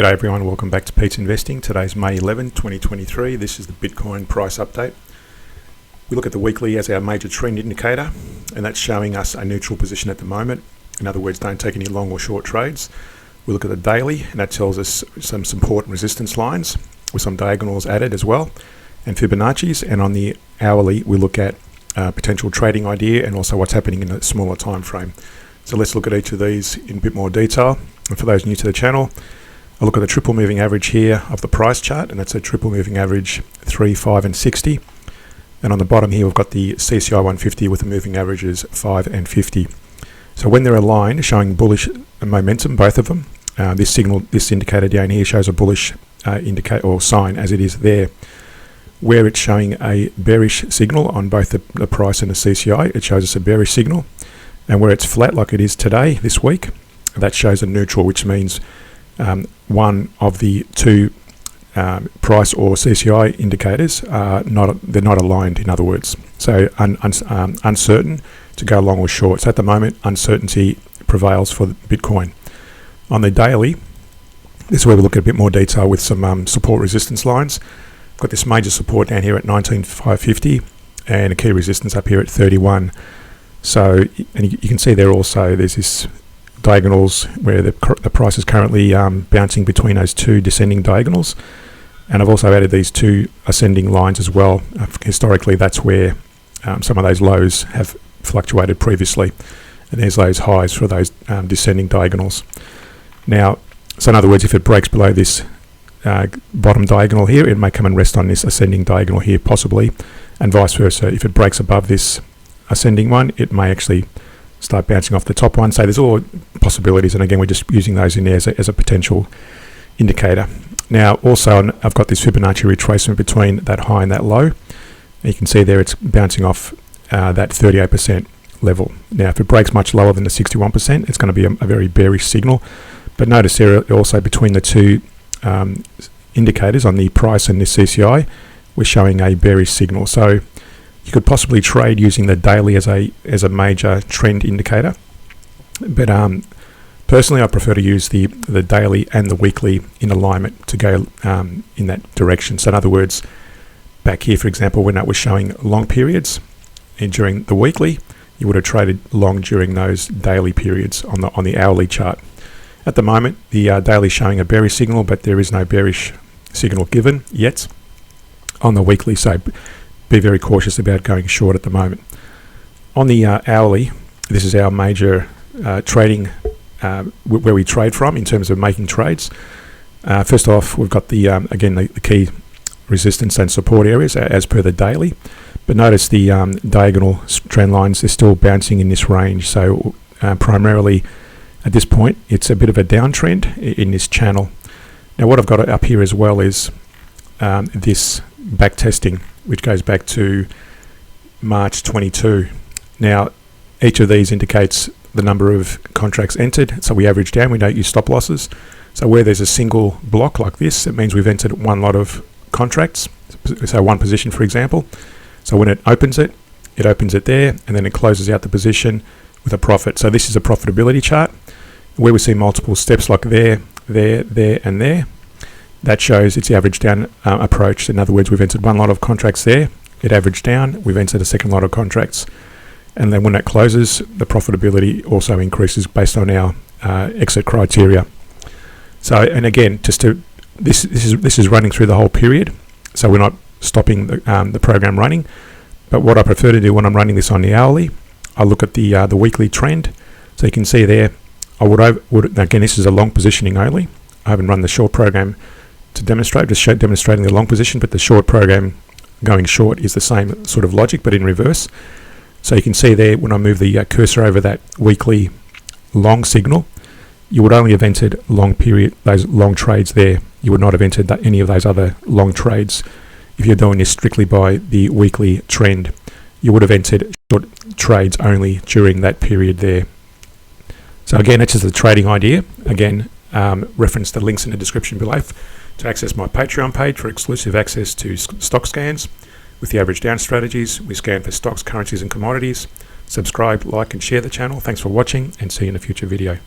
G'day everyone, welcome back to Pete's Investing. Today's May 11, 2023. This is the Bitcoin price update. We look at the weekly as our major trend indicator, and that's showing us a neutral position at the moment. In other words, don't take any long or short trades. We look at the daily, and that tells us some support and resistance lines with some diagonals added as well, and Fibonacci's. And on the hourly, we look at potential trading idea and also what's happening in a smaller time frame. So let's look at each of these in a bit more detail. And for those new to the channel, I look at the triple moving average here of the price chart, and that's a triple moving average 3, 5 and 60. And on the bottom here we've got the CCI 150 with the moving averages 5 and 50. So when they're aligned, showing bullish momentum, both of them, this indicator down here shows a bullish indicator or sign as it is there. Where it's showing a bearish signal on both the price and the CCI, it shows us a bearish signal. And where it's flat like it is today, this week, that shows a neutral, which means one of the two price or CCI indicators they're not aligned, in other words. So uncertain to go long or short. So at the moment, uncertainty prevails for Bitcoin. On the daily, this is where we look at a bit more detail with some support resistance lines. We've got this major support down here at 19,550 and a key resistance up here at 31. So, and you can see there also there's this diagonals where the price is currently bouncing between those two descending diagonals, and I've also added these two ascending lines as well. Historically, that's where some of those lows have fluctuated previously, and there's those highs for those descending diagonals. Now, so in other words, if it breaks below this bottom diagonal here, it may come and rest on this ascending diagonal here possibly, and vice versa. If it breaks above this ascending one, it may actually start bouncing off the top one. So there's all possibilities, and again we're just using those in there as a potential indicator. Now also I've got this Fibonacci retracement between that high and that low, and you can see there it's bouncing off that 38% level. Now if it breaks much lower than the 61%, it's going to be a very bearish signal. But notice there also between the two indicators on the price and the CCI, we're showing a bearish signal. So you could possibly trade using the daily as a major trend indicator, but personally I prefer to use the daily and the weekly in alignment to go in that direction. So in other words, back here for example, when that was showing long periods and during the weekly, you would have traded long during those daily periods on the hourly chart. At the moment, the daily is showing a bearish signal, but there is no bearish signal given yet on the weekly, so be very cautious about going short at the moment. On the hourly, this is our major trading, where we trade from in terms of making trades. First off, we've got again the key resistance and support areas as per the daily, but notice the diagonal trend lines, they're still bouncing in this range. So primarily at this point, it's a bit of a downtrend in this channel. Now what I've got up here as well is this back testing, which goes back to March 22. Now each of these indicates the number of contracts entered, so we average down, we don't use stop losses. So where there's a single block like this, it means we've entered one lot of contracts, so one position for example. So when it opens it there, and then it closes out the position with a profit. So this is a profitability chart where we see multiple steps like there and there. That shows it's the average down approach. In other words, we've entered one lot of contracts there, it averaged down, we've entered a second lot of contracts, and then when that closes, the profitability also increases based on our exit criteria. So, and again, this is running through the whole period, so we're not stopping the program running. But what I prefer to do when I'm running this on the hourly, I look at the weekly trend. So you can see there, I would again, this is a long positioning only. I haven't run the short program to demonstrate, just demonstrating the long position, but the short program going short is the same sort of logic, but in reverse. So you can see there, when I move the cursor over that weekly long signal, you would only have entered long period, those long trades there. You would not have entered any of those other long trades. If you're doing this strictly by the weekly trend, you would have entered short trades only during that period there. So again, that's just the trading idea. Again, reference the links in the description below to access my Patreon page for exclusive access to stock scans with the average down strategies. We scan for stocks, currencies and commodities. Subscribe, like and share the channel. Thanks for watching, and see you in a future video.